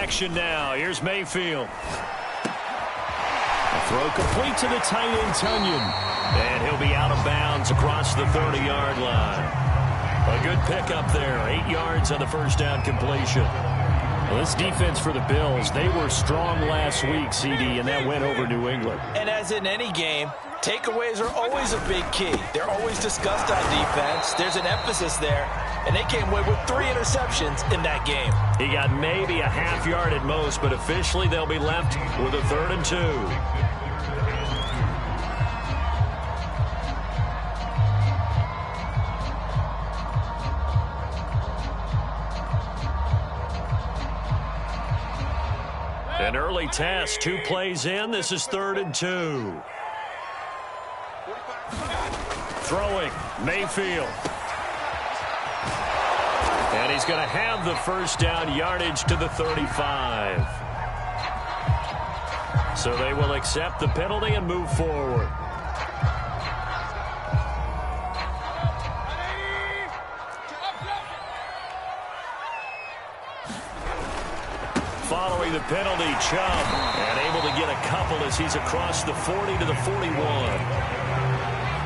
action now. Here's Mayfield. A throw complete to the tight end, Tunyon. And he'll be out of bounds across the 30-yard line. A good pickup there. 8 yards on the first down completion. Well, this defense for the Bills, they were strong last week, CD, and that went over New England. And as in any game, takeaways are always a big key. They're always discussed on defense. There's an emphasis there, and they came away with 3 interceptions in that game. He got maybe a half yard at most, but officially they'll be left with a 3rd and 2. An early test, 2 plays in. This is 3rd and 2. Throwing, Mayfield. And he's going to have the first down, yardage to the 35. So they will accept the penalty and move forward. Following the penalty, Chubb, and able to get a couple as he's across the 40 to the 41.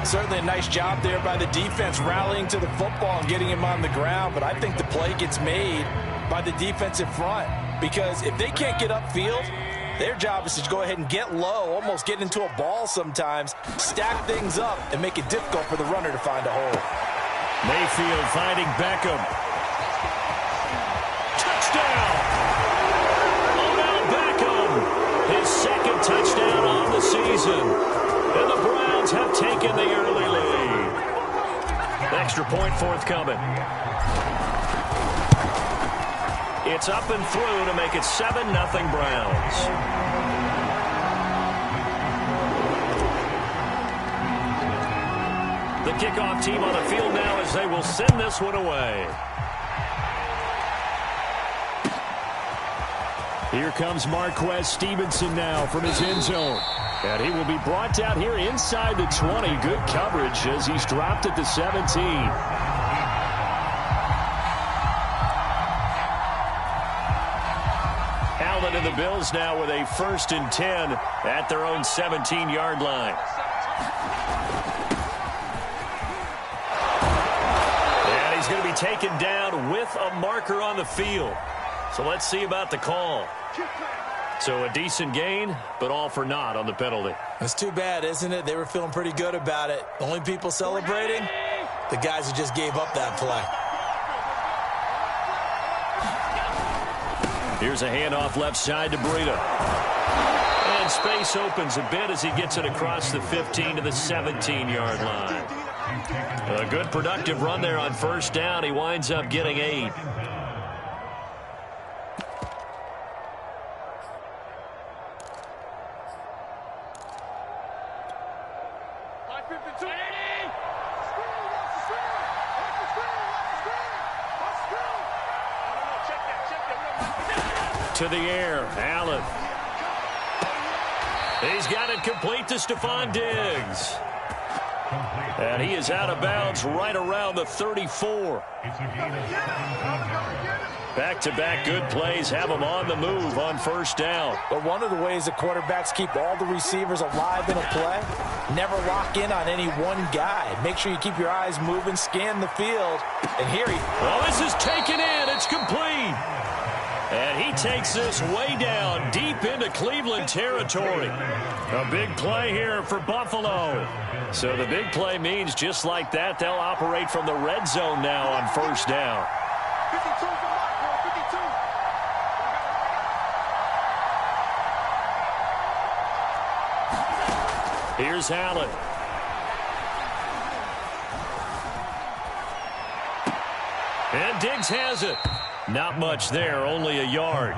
Certainly a nice job there by the defense rallying to the football and getting him on the ground, but I think the play gets made by the defensive front because if they can't get upfield, their job is to go ahead and get low, almost get into a ball sometimes, stack things up, and make it difficult for the runner to find a hole. Mayfield finding Beckham. Touchdown! His 2nd touchdown on the season. And the Browns have taken the early lead. Extra point forthcoming. It's up and through to make it 7-0 Browns. The kickoff team on the field now as they will send this one away. Here comes Marquez Stevenson now from his end zone. And he will be brought down here inside the 20. Good coverage as he's dropped at the 17. Allen and the Bills now with a 1st and 10 at their own 17-yard line. And he's going to be taken down with a marker on the field. So let's see about the call. So a decent gain, but all for naught on the penalty. It's too bad, isn't it? They were feeling pretty good about it. The only people celebrating, the guys who just gave up that play. Here's a handoff left side to Breida. And space opens a bit as he gets it across the 15 to the 17-yard line. A good productive run there on 1st down. He winds up getting 8. To the air, Allen. He's got it complete to Stephon Diggs. And he is out of bounds right around the 34. Back-to-back good plays have him on the move on 1st down. But one of the ways the quarterbacks keep all the receivers alive in a play, never lock in on any one guy. Make sure you keep your eyes moving, scan the field. And here he... Well, this is taken in. It's complete. And he takes this way down, deep into Cleveland territory. A big play here for Buffalo. So the big play means just like that, they'll operate from the red zone now on 1st down. Here's Allen. And Diggs has it. Not much there, only a yard.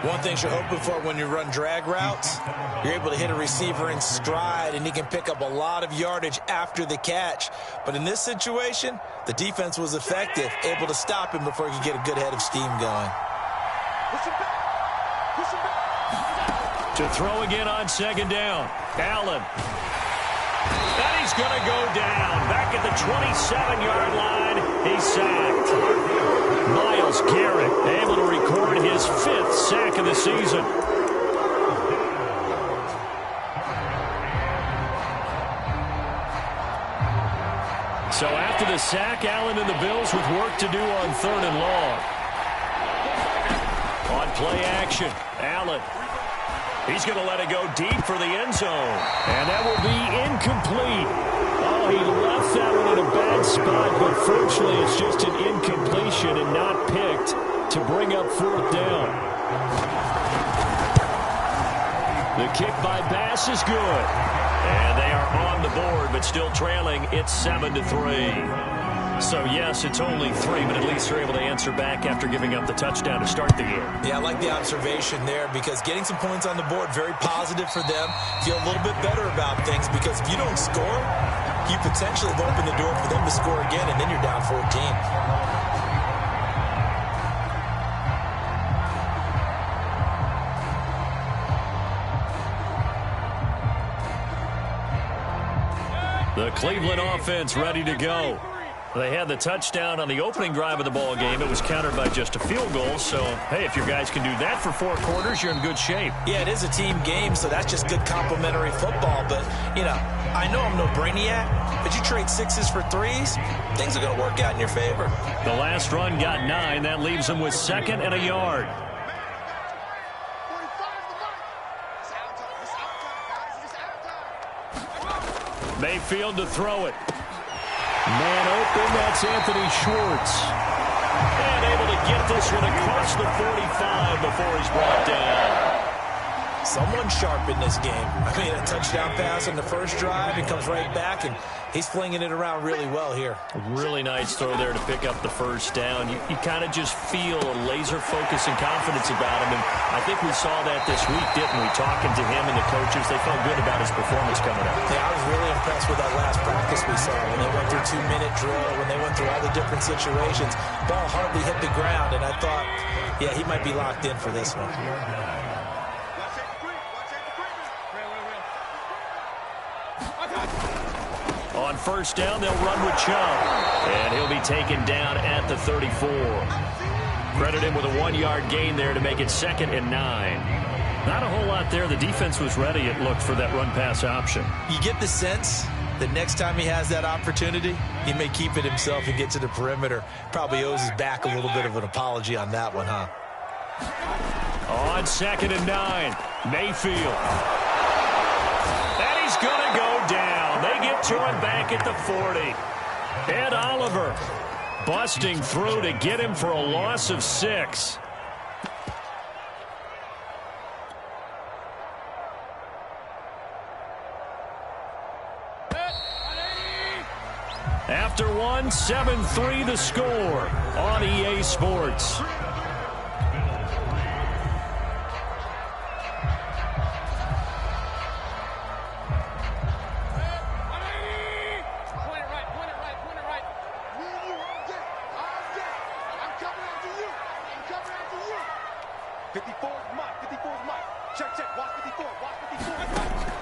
One thing you're hoping for when you run drag routes, you're able to hit a receiver in stride, and he can pick up a lot of yardage after the catch. But in this situation, the defense was effective, able to stop him before he could get a good head of steam going. To throw again on 2nd down, Allen. And he's going to go down. Back at the 27-yard line, he's sacked. Miles Myles Garrett able to record his 5th sack of the season. So after the sack, Allen and the Bills with work to do on 3rd and long. On play action, Allen. He's going to let it go deep for the end zone. And that will be incomplete. Oh, he left that one in a bad spot, but fortunately it's just an incompletion and not picked to bring up 4th down. The kick by Bass is good. And they are on the board, but still trailing. It's 7-3. So, yes, it's only 3, but at least they're able to answer back after giving up the touchdown to start the game. Yeah, I like the observation there because getting some points on the board, very positive for them. Feel a little bit better about things because if you don't score, you potentially have opened the door for them to score again, and then you're down 14. The Cleveland offense ready to go. They had the touchdown on the opening drive of the ball game. It was countered by just a field goal. So, hey, if your guys can do that for 4 quarters, you're in good shape. Yeah, it is a team game, so that's just good complimentary football. But, you know, I know I'm no brainiac, but you trade 6s for 3s, things are going to work out in your favor. The last run got 9. That leaves them with 2nd and a yard. Mayfield to throw it. Man open, that's Anthony Schwartz. And able to get this one across the 45 before he's brought down. Someone sharp in this game. I mean, a touchdown pass on the first drive. He comes right back, and he's flinging it around really well here. A really nice throw there to pick up the first down. You kind of just feel a laser focus and confidence about him, and I think we saw that this week, didn't we? Talking to him and the coaches, they felt good about his performance coming up. Yeah, I was really impressed with that last practice we saw when they went through 2-minute drill, when they went through all the different situations. Ball hardly hit the ground, and I thought, yeah, he might be locked in for this one. On first down, they'll run with Chubb. And he'll be taken down at the 34. Credit him with a 1-yard gain there to make it 2nd and 9. Not a whole lot there. The defense was ready, it looked, for that run-pass option. You get the sense that next time he has that opportunity, he may keep it himself and get to the perimeter. Probably owes his back a little bit of an apology on that one, huh? On 2nd and 9, Mayfield. And he's going to go down. They get to him back at the 40. Ed Oliver busting through to get him for a loss of 6. After 1, 7-3 the score on EA Sports.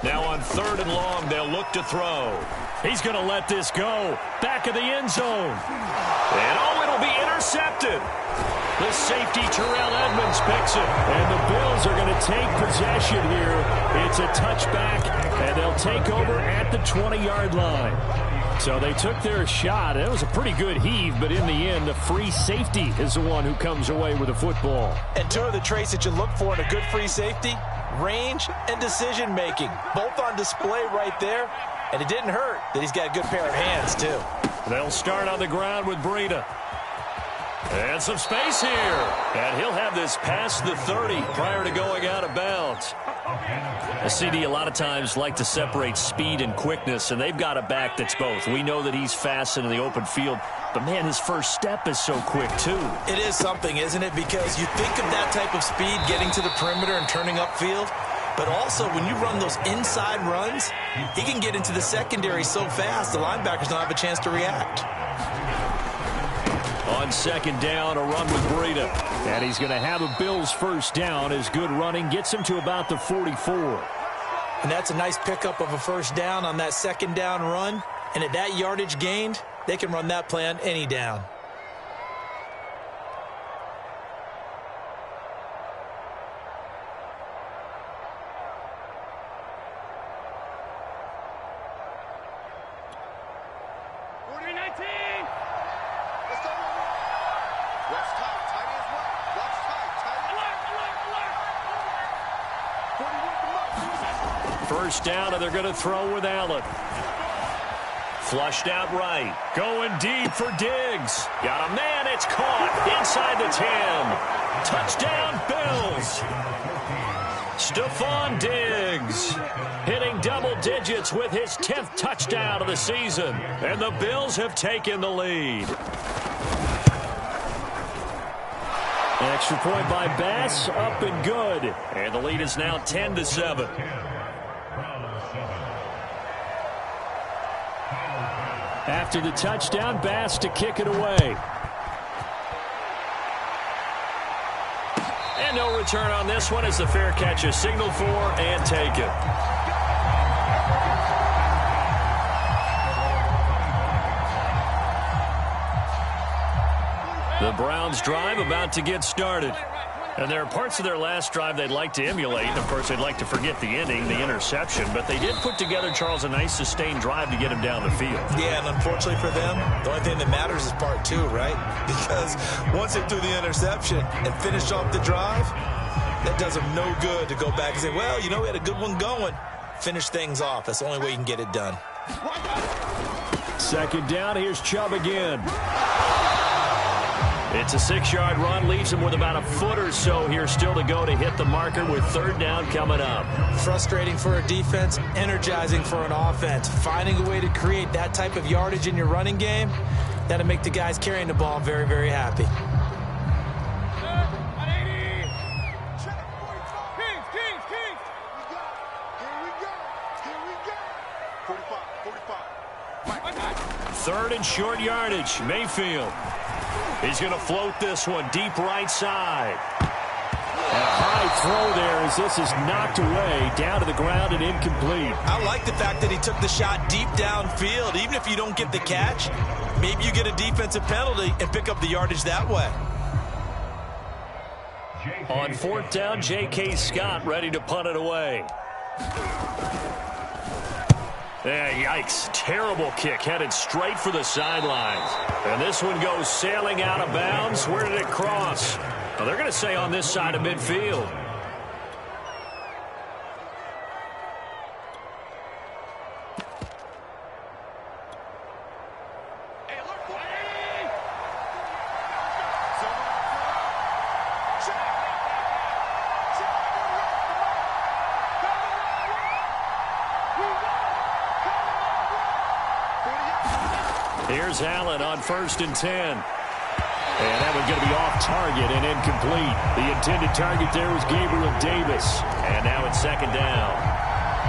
Now on 3rd and long, they'll look to throw. He's going to let this go. Back of the end zone. And oh, it'll be intercepted. The safety, Terrell Edmonds, picks it. And the Bills are going to take possession here. It's a touchback, and they'll take over at the 20-yard line. So they took their shot. It was a pretty good heave, but in the end, the free safety is the one who comes away with the football. And two of the traits that you look for in a good free safety, range and decision-making, both on display right there. And it didn't hurt that he's got a good pair of hands, too. They'll start on the ground with Breida. And some space here. And he'll have this past the 30 prior to going out of bounds. A CD a lot of times like to separate speed and quickness, and they've got a back that's both. We know that he's fast in the open field, but, man, his first step is so quick, too. It is something, isn't it? Because you think of that type of speed getting to the perimeter and turning upfield, but also when you run those inside runs, he can get into the secondary so fast the linebackers don't have a chance to react. On second down, a run with Breida. And he's going to have a Bills first down as good running gets him to about the 44. And that's a nice pickup of a first down on that second down run. And at that yardage gained, they can run that play on any down. First down, and they're going to throw with Allen. Flushed out right. Going deep for Diggs. Got a man. It's caught inside the 10. Touchdown, Bills. Stephon Diggs hitting double digits with his 10th touchdown of the season. And the Bills have taken the lead. Extra point by Bass, up and good. And the lead is now 10-7. After the touchdown, Bass to kick it away. And no return on this one as the fair catch is signaled for and taken. The Browns drive about to get started. And there are parts of their last drive they'd like to emulate. And, of course, they'd like to forget the ending, the interception. But they did put together, Charles, a nice sustained drive to get him down the field. Yeah, and unfortunately for them, the only thing that matters is part two, right? Because once they threw the interception and finished off the drive, that does them no good to go back and say, well, you know, we had a good one going. Finish things off. That's the only way you can get it done. Second down, here's Chubb again. It's a 6-yard run, leaves him with about a foot or so here still to go to hit the marker with third down coming up. Frustrating for a defense, energizing for an offense. Finding a way to create that type of yardage in your running game, that'll make the guys carrying the ball very, very happy. Third and short yardage, Mayfield. He's going to float this one deep right side. A high throw there as this is knocked away, down to the ground and incomplete. I like the fact that he took the shot deep downfield. Even if you don't get the catch, maybe you get a defensive penalty and pick up the yardage that way. On fourth down, J.K. Scott ready to punt it away. Yikes. Terrible kick headed straight for the sidelines. And this one goes sailing out of bounds. Where did it cross? Well, they're going to say on this side of midfield. Here's Allen on 1st and 10. And that one's going to be off target and incomplete. The intended target there was Gabriel Davis. And now it's second down.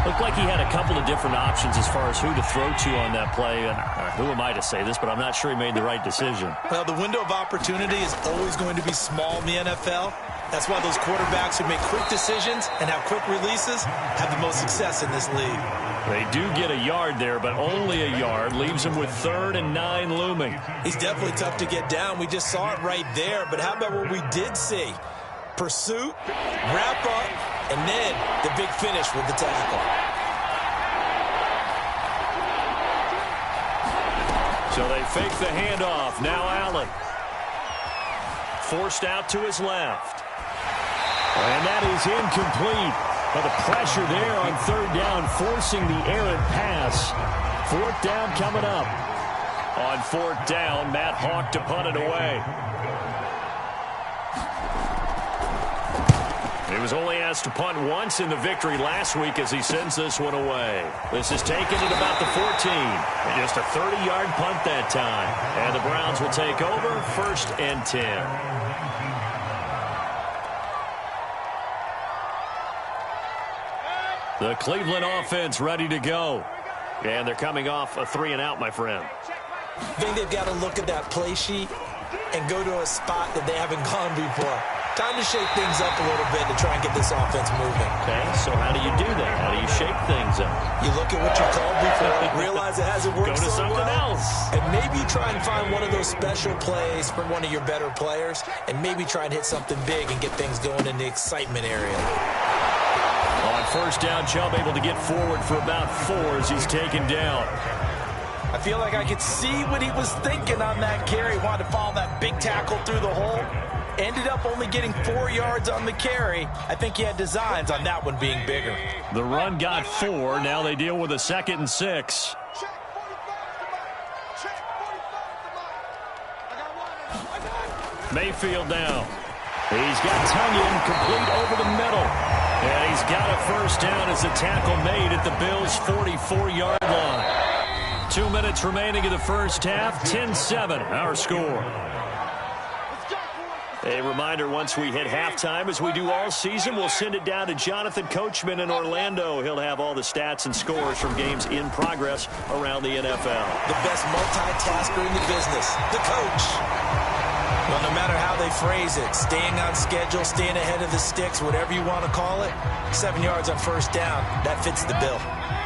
Looked like he had a couple of different options as far as who to throw to on that play. And who am I to say this, but I'm not sure he made the right decision. Well, the window of opportunity is always going to be small in the NFL. That's why those quarterbacks who make quick decisions and have quick releases have the most success in this league. They do get a yard there, but only a yard. Leaves him with 3rd and 9 looming. He's definitely tough to get down. We just saw it right there. But how about what we did see? Pursuit, wrap up, and then the big finish with the tackle. So they fake the handoff. Now Allen. Forced out to his left. And that is incomplete. But the pressure there on 3rd down, forcing the errant pass. 4th down coming up. On 4th down, Matt Hawk to punt it away. He was only asked to punt once in the victory last week as he sends this one away. This is taken at about the 14. And just a 30-yard punt that time. And the Browns will take over 1st and 10. The Cleveland offense ready to go. And they're coming off a 3-and-out, my friend. I think they've got to look at that play sheet and go to a spot that they haven't gone before. Time to shake things up a little bit to try and get this offense moving. Okay, so how do you do that? How do you shake things up? You look at what you called before, realize it hasn't worked so well. Go to something else. And maybe try and find one of those special plays from one of your better players, and maybe try and hit something big and get things going in the excitement area. On 1st down, Chubb able to get forward for about 4 as he's taken down. I feel like I could see what he was thinking on that carry. Wanted to follow that big tackle through the hole. Ended up only getting 4 yards on the carry. I think he had designs on that one being bigger. The run got 4. Now they deal with a 2nd and 6. Mayfield now. He's got Tunyon complete over the middle. And he's got a first down as the tackle made at the Bills' 44-yard line. 2 minutes remaining in the first half. 10-7, our score. A reminder, once we hit halftime, as we do all season, we'll send it down to Jonathan Coachman in Orlando. He'll have all the stats and scores from games in progress around the NFL. The best multitasker in the business, the coach. Well, no matter how they phrase it, staying on schedule, staying ahead of the sticks, whatever you want to call it, 7 yards on first down, that fits the bill.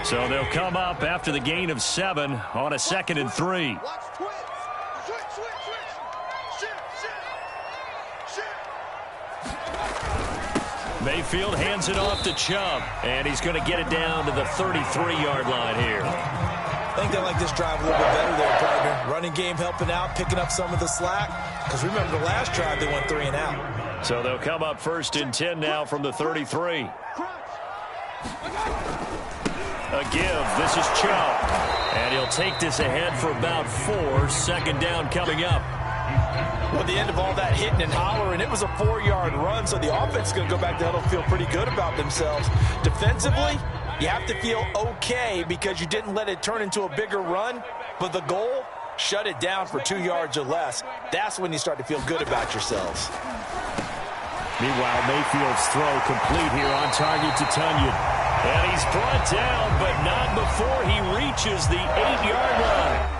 So they'll come up after the gain of 7 on a 2nd and 3. Mayfield hands it off to Chubb, and he's going to get it down to the 33-yard line here. I think they like this drive a little bit better there, partner. Running game helping out, picking up some of the slack. Because remember, the last drive they went 3 and out. So they'll come up 1st and 10 now from the 33. A give. This is Chubb. And he'll take this ahead for about 4. 2nd down coming up. Well, the end of all that hitting and hollering, it was a 4-yard run, so the offense is going to go back to huddle, feel pretty good about themselves. Defensively, you have to feel okay because you didn't let it turn into a bigger run, but the goal, shut it down for 2 yards or less. That's when you start to feel good about yourselves. Meanwhile, Mayfield's throw complete here on target to Tunyon. And he's brought down, but not before he reaches the 8-yard line.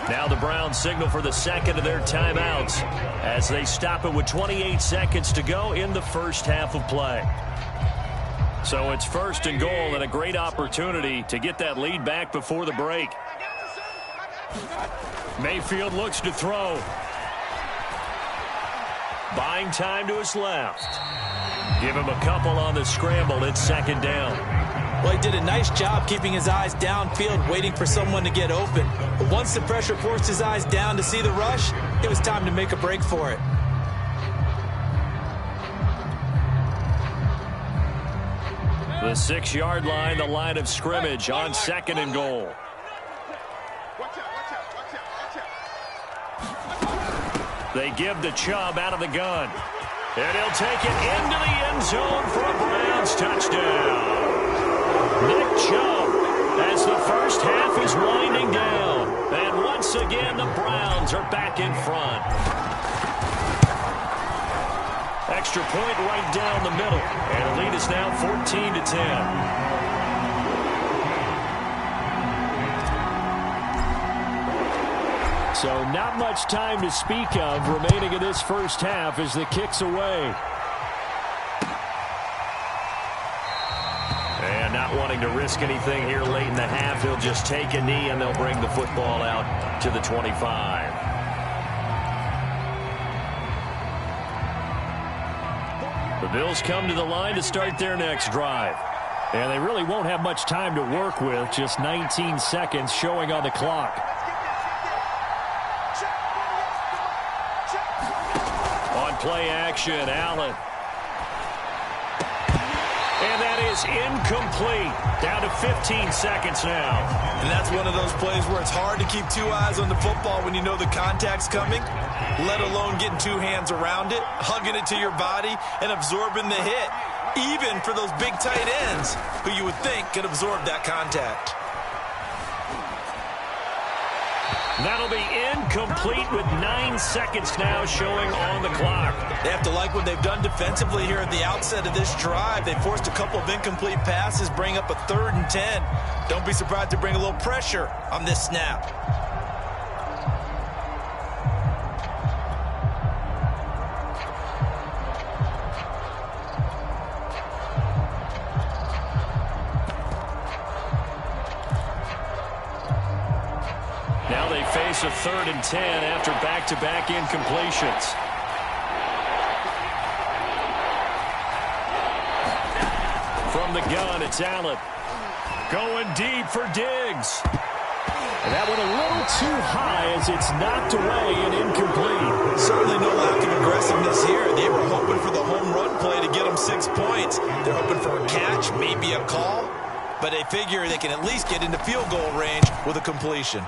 Now the Browns signal for the 2nd of their timeouts as they stop it with 28 seconds to go in the first half of play. So it's 1st and goal and a great opportunity to get that lead back before the break. Mayfield looks to throw. Buying time to his left. Give him a couple on the scramble. It's 2nd down. Well, he did a nice job keeping his eyes downfield, waiting for someone to get open. But once the pressure forced his eyes down to see the rush, it was time to make a break for it. The 6-yard line, the line of scrimmage on 2nd and goal. They give to Chubb out of the gun. And he'll take it into the end zone for a Browns touchdown. Nick Chubb, as the first half is winding down. And once again, the Browns are back in front. Extra point right down the middle. And the lead is now 14-10. So not much time to speak of remaining in this first half as the kick's away. And not wanting to risk anything here late in the half, he'll just take a knee and they'll bring the football out to the 25. The Bills come to the line to start their next drive. And they really won't have much time to work with, just 19 seconds showing on the clock. On play action, Allen. And that is incomplete. Down to 15 seconds now. And that's one of those plays where it's hard to keep 2 eyes on the football when you know the contact's coming, let alone getting 2 hands around it, hugging it to your body, and absorbing the hit, even for those big tight ends who you would think could absorb that contact. That'll be incomplete with 9 seconds now showing on the clock. They have to like what they've done defensively here at the outset of this drive. They forced a couple of incomplete passes, bring up a 3rd and 10. Don't be surprised to bring a little pressure on this snap. Now they face a 3rd and 10 after back-to-back incompletions. From the gun, it's Allen. Going deep for Diggs. And that went a little too high as it's knocked away and incomplete. Certainly no lack of aggressiveness here. They were hoping for the home run play to get them 6 points. They're hoping for a catch, maybe a call, but they figure they can at least get into field goal range with a completion.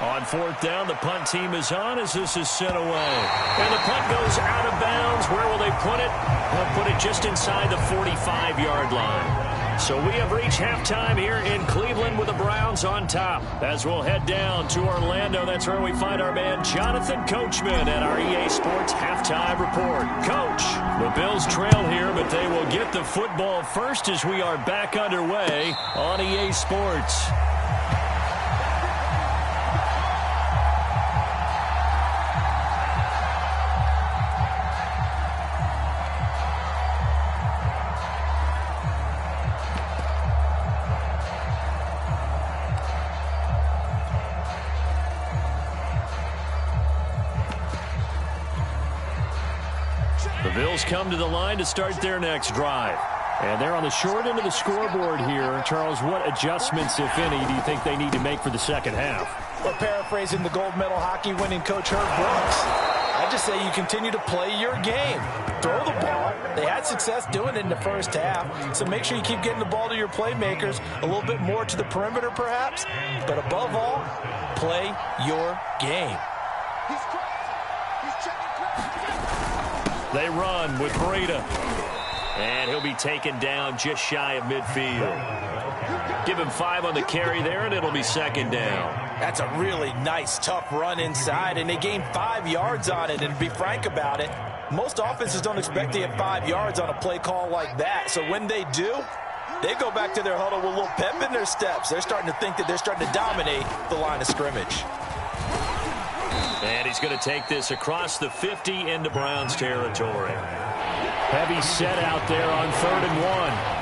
On 4th down, the punt team is on as this is sent away. And the punt goes out of bounds. Where will they put it? They'll put it just inside the 45-yard line. So we have reached halftime here in Cleveland with the Browns on top. As we'll head down to Orlando, that's where we find our man Jonathan Coachman at our EA Sports Halftime Report. Coach, the Bills trail here, but they will get the football first as we are back underway on EA Sports. The Bills come to the line to start their next drive. And they're on the short end of the scoreboard here. Charles, what adjustments, if any, do you think they need to make for the second half? Well, paraphrasing the gold medal hockey winning coach Herb Brooks, I just say you continue to play your game. Throw the ball. They had success doing it in the first half, so make sure you keep getting the ball to your playmakers, a little bit more to the perimeter perhaps, but above all, play your game. They run with Breida. And he'll be taken down just shy of midfield. Give him 5 on the carry there, and it'll be second down. That's a really nice, tough run inside, and they gained 5 yards on it. And to be frank about it, most offenses don't expect to get 5 yards on a play call like that. So when they do, they go back to their huddle with a little pep in their steps. They're starting to think that they're starting to dominate the line of scrimmage. And he's going to take this across the 50 into Browns territory. Heavy set out there on 3rd and 1.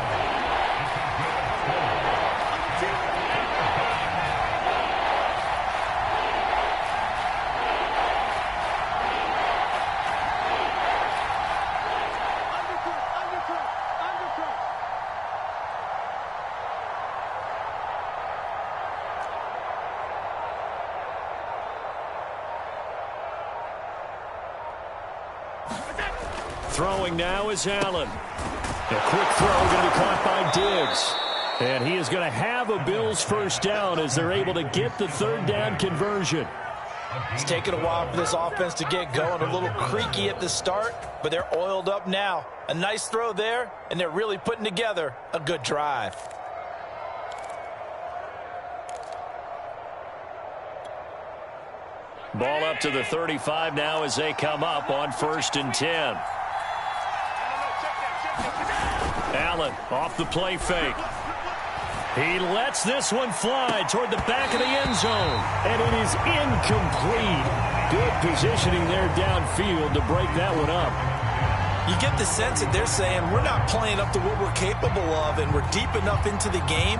Throwing now is Allen. A quick throw going to be caught by Diggs. And he is going to have a Bills first down as they're able to get the 3rd down conversion. It's taken a while for this offense to get going. A little creaky at the start, but they're oiled up now. A nice throw there, and they're really putting together a good drive. Ball up to the 35 now as they come up on 1st and 10. Allen off the play fake. He lets this one fly toward the back of the end zone. And it is incomplete. Good positioning there downfield to break that one up. You get the sense that they're saying we're not playing up to what we're capable of, and we're deep enough into the game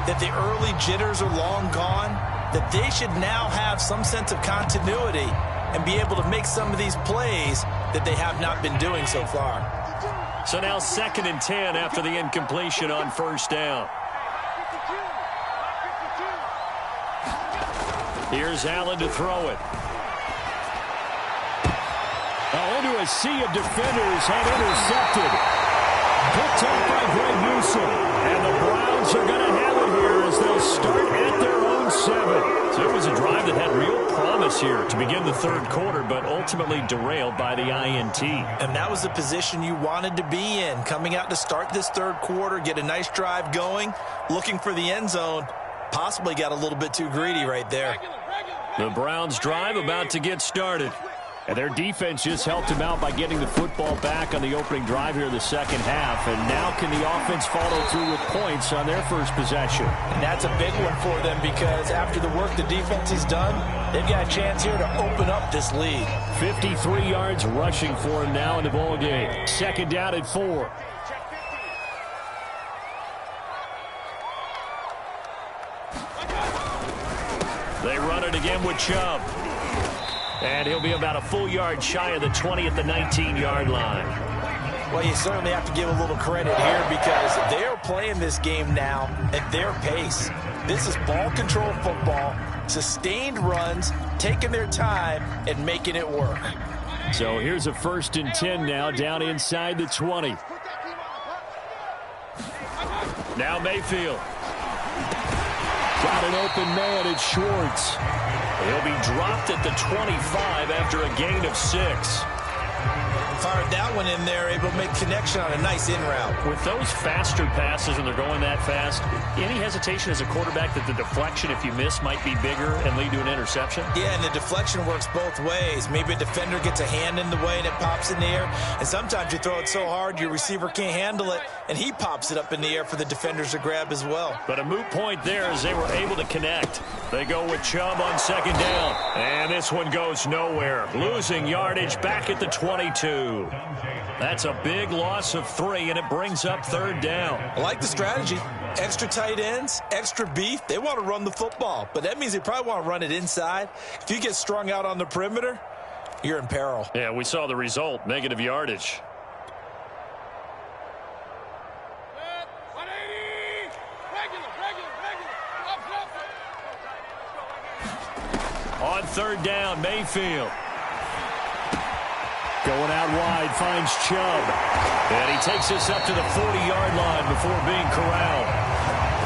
that the early jitters are long gone, that they should now have some sense of continuity and be able to make some of these plays that they have not been doing so far. So now 2nd and 10 after the incompletion on 1st down. Here's Allen to throw it. Into a sea of defenders and intercepted. Picked up by Greg Newsom. And the Browns are going to have it here as they'll start at their own 7. So it was a drive that had real promise here to begin the 3rd quarter, but ultimately derailed by the INT. And that was the position you wanted to be in, coming out to start this 3rd quarter, get a nice drive going, looking for the end zone. Possibly got a little bit too greedy right there. The Browns drive about to get started. And their defense just helped them out by getting the football back on the opening drive here in the second half. And now can the offense follow through with points on their first possession? And that's a big one for them because after the work the defense has done, they've got a chance here to open up this lead. 53 yards rushing for him now in the ball game. 2nd down and 4. They run it again with Chubb. And he'll be about a full yard shy of the 20 at the 19-yard line. Well, you certainly have to give a little credit here because they're playing this game now at their pace. This is ball control football. sustained runs, taking their time, and making it work. So here's a 1st and 10 now, down inside the 20. Now Mayfield. Got an open man, it's Schwartz. He'll be dropped at the 25 after a gain of 6. Fired that one in there, able to make connection on a nice in route. With those faster passes and they're going that fast, any hesitation as a quarterback that the deflection, if you miss, might be bigger and lead to an interception? Yeah, and the deflection works both ways. Maybe a defender gets a hand in the way and it pops in the air. And sometimes you throw it so hard your receiver can't handle it, and he pops it up in the air for the defenders to grab as well. But a moot point there as they were able to connect. They go with Chubb on 2nd down. And this one goes nowhere. Losing yardage back at the 22. That's a big loss of 3, and it brings up 3rd down. I like the strategy. Extra tight ends, extra beef. They want to run the football, but that means they probably want to run it inside. If you get strung out on the perimeter, you're in peril. Yeah, we saw the result, negative yardage. On 3rd down, Mayfield. Going out wide, finds Chubb. And he takes us up to the 40-yard line before being corralled.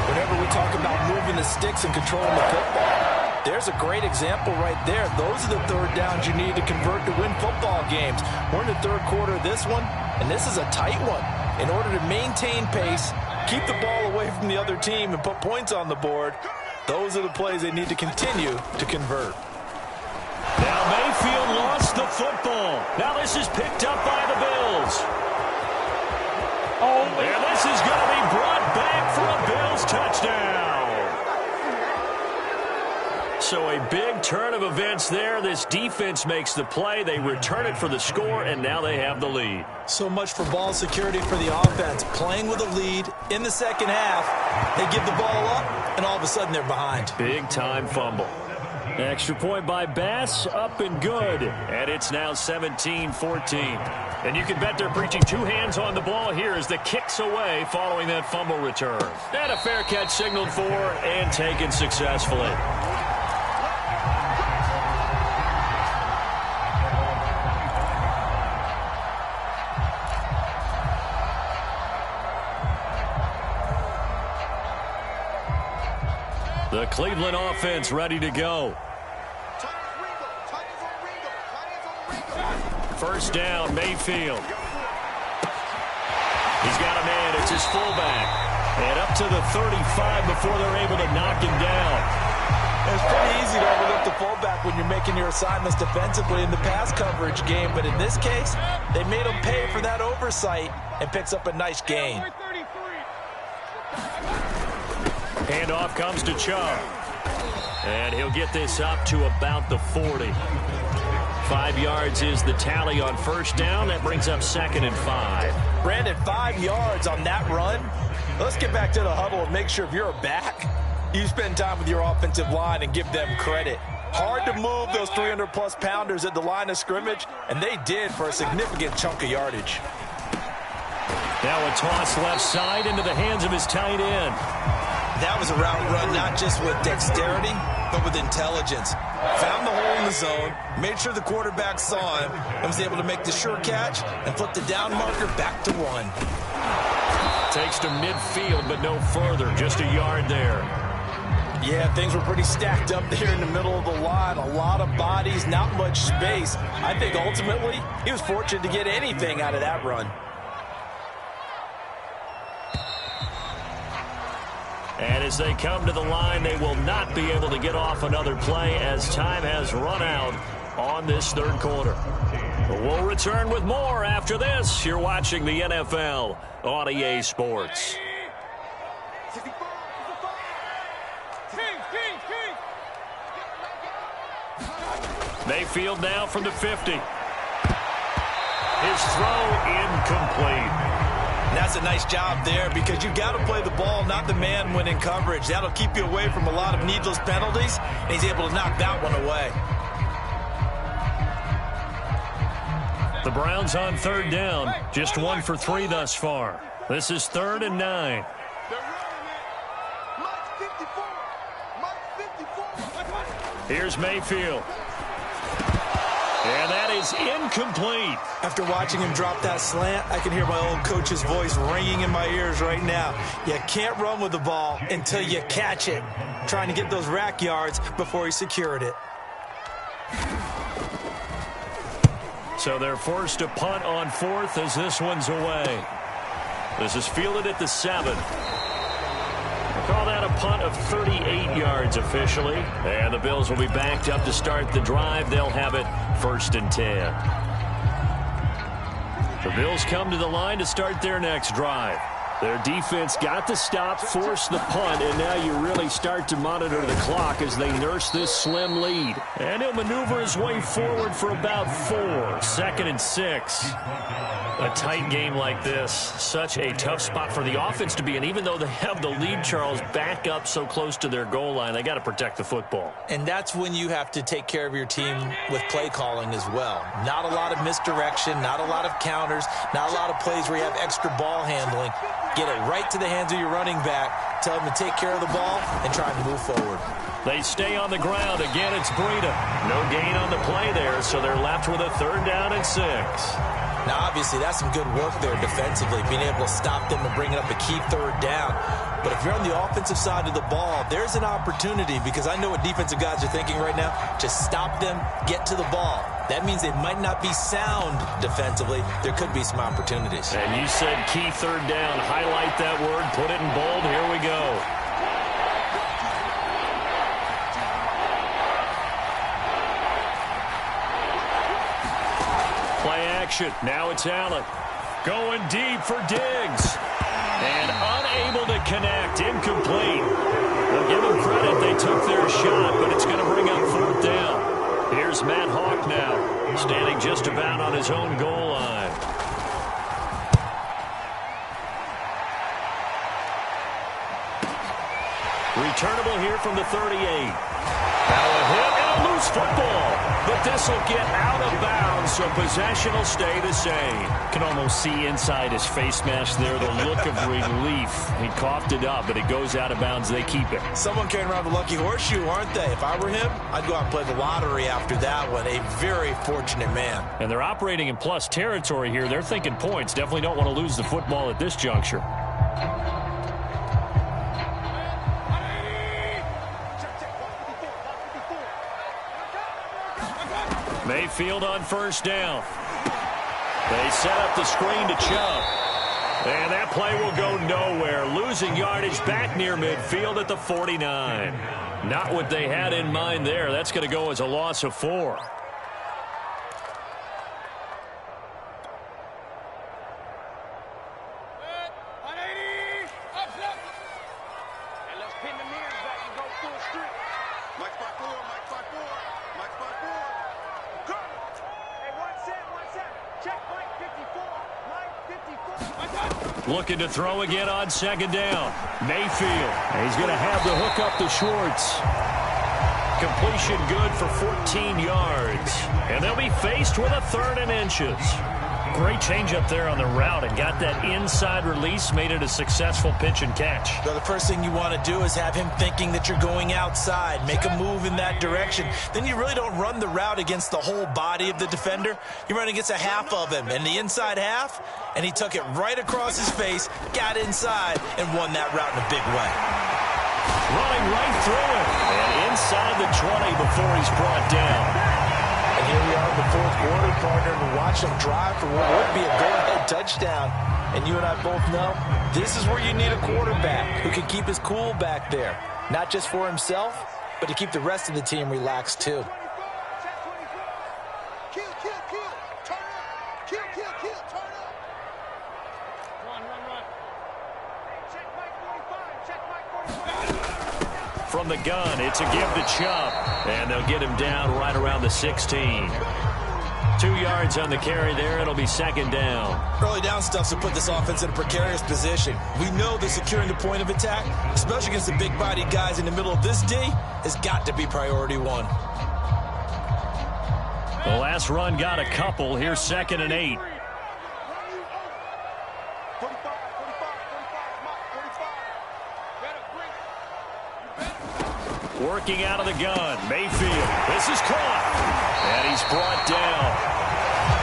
Whenever we talk about moving the sticks and controlling the football, there's a great example right there. Those are the 3rd downs you need to convert to win football games. We're in the 3rd quarter of this one, and this is a tight one. In order to maintain pace, keep the ball away from the other team, and put points on the board, those are the plays they need to continue to convert. Now Mayfield lost the football. Now this is picked up by the Bills. And this is going to be brought back for a Bills touchdown. So a big turn of events there. This defense makes the play. They return it for the score, and now they have the lead. So much for ball security for the offense. Playing with a lead in the 2nd half. They give the ball up, and all of a sudden they're behind. Big time fumble. Extra point by Bass, up and good. And it's now 17-14. And you can bet they're preaching 2 hands on the ball here as the kick's away following that fumble return. And a fair catch signaled for and taken successfully. The Cleveland offense ready to go. 1st down, Mayfield. He's got a man. It's his fullback. And up to the 35 before they're able to knock him down. It's pretty easy to overlook the fullback when you're making your assignments defensively in the pass coverage game. But in this case, they made him pay for that oversight and picks up a nice gain. Handoff comes to Chubb. And he'll get this up to about the 40. 5 yards is the tally on 1st down. That brings up 2nd and 5. Brandon, 5 yards on that run. Let's get back to the huddle and make sure if you're a back, you spend time with your offensive line and give them credit. Hard to move those 300-plus pounders at the line of scrimmage, and they did for a significant chunk of yardage. Now a toss left side into the hands of his tight end. That was a route run not just with dexterity, but with intelligence. Found the hole in the zone, made sure the quarterback saw him, and was able to make the sure catch and flip the down marker back to 1. Takes to midfield, but no further. Just a yard there. Yeah, things were pretty stacked up there in the middle of the line. A lot of bodies, not much space. I think ultimately he was fortunate to get anything out of that run. And as they come to the line, they will not be able to get off another play as time has run out on this 3rd quarter. But we'll return with more after this. You're watching the NFL on EA Sports. Mayfield now from the 50. His throw incomplete. That's a nice job there because you've got to play the ball, not the man when in coverage. That'll keep you away from a lot of needless penalties, and he's able to knock that one away. The Browns on 3rd down, just 1 for 3 thus far. This is 3rd and 9. Here's Mayfield. And that is incomplete. After watching him drop that slant, I can hear my old coach's voice ringing in my ears right now. You can't run with the ball until you catch it. Trying to get those rack yards before he secured it. So they're forced to punt on 4th as this one's away. This is fielded at the 7. Call that a punt of 38 yards officially. And the Bills will be backed up to start the drive. They'll have it 1st and 10. The Bills come to the line to start their next drive. Their defense got the stop, forced the punt, and now you really start to monitor the clock as they nurse this slim lead. And he'll maneuver his way forward for about 4. 2nd and 6. A tight game like this, such a tough spot for the offense to be in. Even though they have the lead, Charles, back up so close to their goal line, they got to protect the football. And that's when you have to take care of your team with play calling as well. Not a lot of misdirection, not a lot of counters, not a lot of plays where you have extra ball handling. Get it right to the hands of your running back, tell them to take care of the ball, and try to move forward. They stay on the ground. Again, it's Breida. No gain on the play there, so they're left with a 3rd down and 6. Now, obviously, that's some good work there defensively, being able to stop them and bring up a key 3rd down. But if you're on the offensive side of the ball, there's an opportunity, because I know what defensive guys are thinking right now. Just stop them, get to the ball. That means they might not be sound defensively. There could be some opportunities. And you said key 3rd down. Highlight that word. Put it in bold. Here we go. Play action. Now it's Allen. Going deep for Diggs. And unable to connect. Incomplete. Well, give them credit. They took their shot, but it's going to bring up 4th down. Here's Matt Hawk now, standing just about on his own goal line. Returnable here from the 38. Now a hit and a loose football. But this will get out of bounds, so possession will stay the same. Can almost see inside his face mask there the look of relief. He coughed it up, but it goes out of bounds. They keep it. Someone carrying around the lucky horseshoe, aren't they? If I were him, I'd go out and play the lottery after that one. A very fortunate man. And they're operating in plus territory here. They're thinking points. Definitely don't want to lose the football at this juncture. Mayfield on 1st down. They set up the screen to Chubb. And that play will go nowhere. Losing yardage back near midfield at the 49. Not what they had in mind there. That's going to go as a loss of 4. Looking to throw again on 2nd down. Mayfield. He's going to have to hook up the shorts. Completion good for 14 yards. And they'll be faced with a 3rd and inches. Great change up there on the route and got that inside release, made it a successful pitch and catch. So the first thing you want to do is have him thinking that you're going outside, make a move in that direction. Then you really don't run the route against the whole body of the defender. You run against a half of him, and the inside half, and he took it right across his face, got inside, and won that route in a big way. Running right through it, and inside the 20 before he's brought down. And here we are in the 4th quarter, partner, and watch them drive for what would be a go-ahead touchdown. And you and I both know this is where you need a quarterback who can keep his cool back there. Not just for himself, but to keep the rest of the team relaxed too. From the gun, it's a give to Chubb. And they'll get him down right around the 16. 2 yards on the carry there. It'll be 2nd down. Early down stuff to put this offense in a precarious position. We know that securing the point of attack, especially against the big-bodied guys in the middle of this D, has got to be priority 1. The last run got a couple. Here's 2nd and 8. Working out of the gun. Mayfield. This is caught. And he's brought down.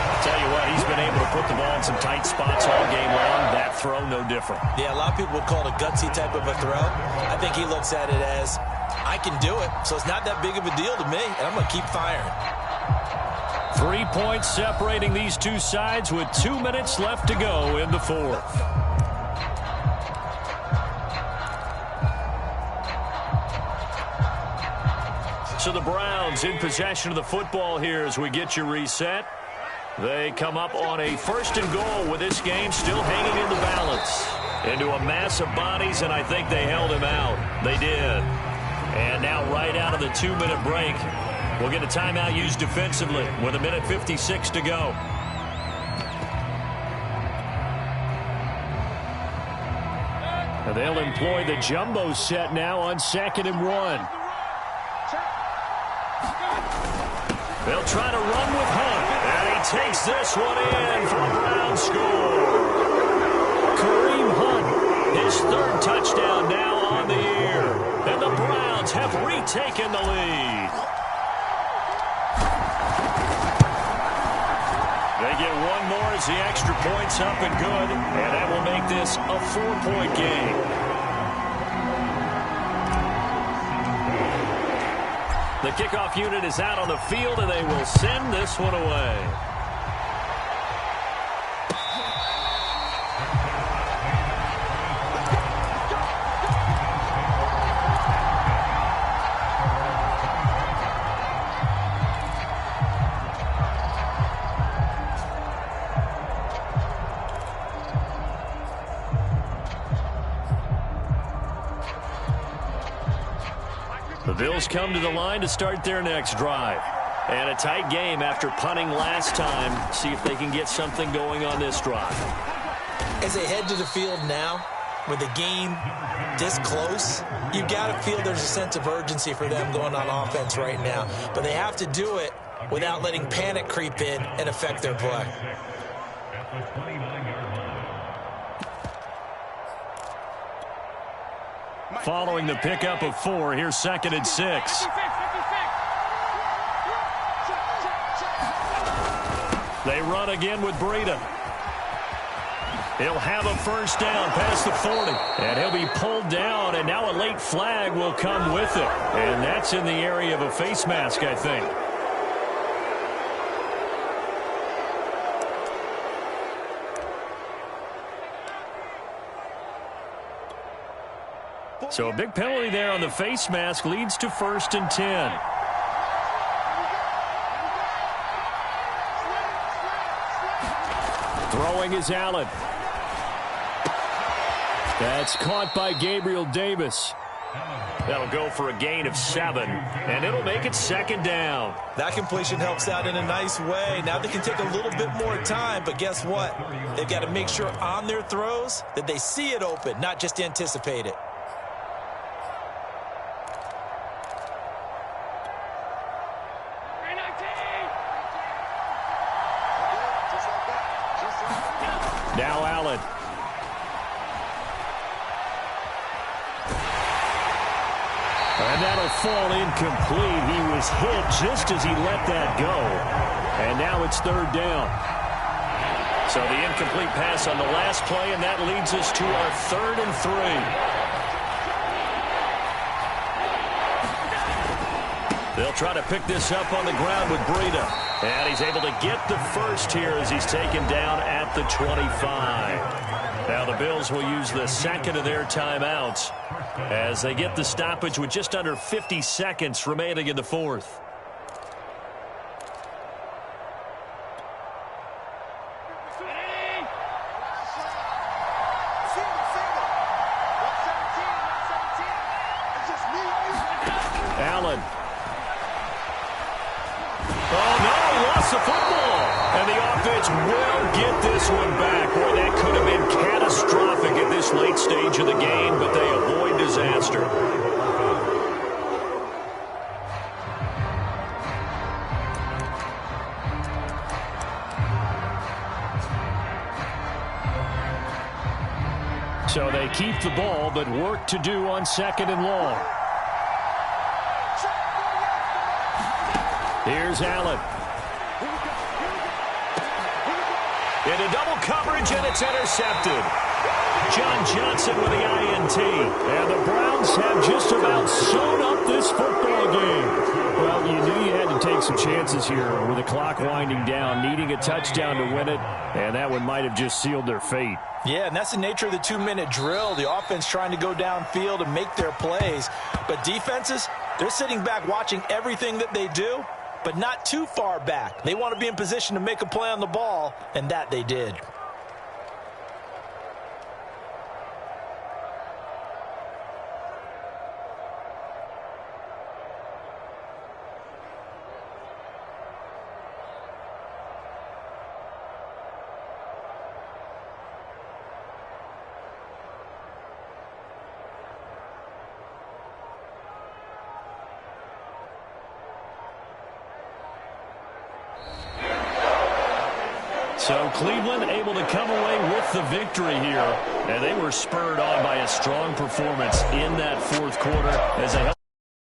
I'll tell you what, he's been able to put the ball in some tight spots all game long. That throw, no different. Yeah, a lot of people would call it a gutsy type of a throw. I think he looks at it as, I can do it, so it's not that big of a deal to me, and I'm going to keep firing. 3 points separating these two sides with 2 minutes left to go in the fourth. So the Browns in possession of the football here as we get you reset. They come up on a 1st and goal with this game still hanging in the balance. Into a mass of bodies, and I think they held him out. They did. And now right out of the 2-minute break, we'll get a timeout used defensively with 1:56 to go. And they'll employ the jumbo set now on 2nd and 1. They'll try to run with Hunt. And he takes this one in for a Brown score. Kareem Hunt, his 3rd touchdown now on the year. And the Browns have retaken the lead. They get one more as the extra point's up and good. And that will make this a 4-point game. The kickoff unit is out on the field, and they will send this one away. The Bills come to the line to start their next drive. And a tight game after punting last time. See if they can get something going on this drive. As they head to the field now, with the game this close, you've got to feel there's a sense of urgency for them going on offense right now. But they have to do it without letting panic creep in and affect their play. Following the pickup of 4, here's 2nd and 6. They run again with Breida. He'll have a 1st down past the 40. And he'll be pulled down, and now a late flag will come with it. And that's in the area of a face mask, I think. So a big penalty there on the face mask leads to 1st and 10. Throwing is Allen. That's caught by Gabriel Davis. That'll go for a gain of 7, and it'll make it 2nd down. That completion helps out in a nice way. Now they can take a little bit more time, but guess what? They've got to make sure on their throws that they see it open, not just anticipate it. Now Allen. And that'll fall incomplete. He was hit just as he let that go. And now it's 3rd down. So the incomplete pass on the last play, and that leads us to our 3rd and 3. They'll try to pick this up on the ground with Breida. And he's able to get the 1st here as he's taken down at the 25. Now the Bills will use the 2nd of their timeouts as they get the stoppage with just under 50 seconds remaining in the 4th. Allen. Oh, no, he lost the football. And the offense will get this one back. Boy, that could have been catastrophic at this late stage of the game, but they avoid disaster. So they keep the ball, but work to do on 2nd and long. Here's Allen. Into double coverage, and it's intercepted. John Johnson with the INT. And the Browns have just about sewn up this football game. Well, you knew you had to take some chances here with the clock winding down, needing a touchdown to win it, and that one might have just sealed their fate. Yeah, and that's the nature of the 2-minute drill. The offense trying to go downfield and make their plays. But defenses, they're sitting back watching everything that they do, but not too far back. They want to be in position to make a play on the ball, and that they did. So Cleveland able to come away with the victory here, and they were spurred on by a strong performance in that fourth quarter as they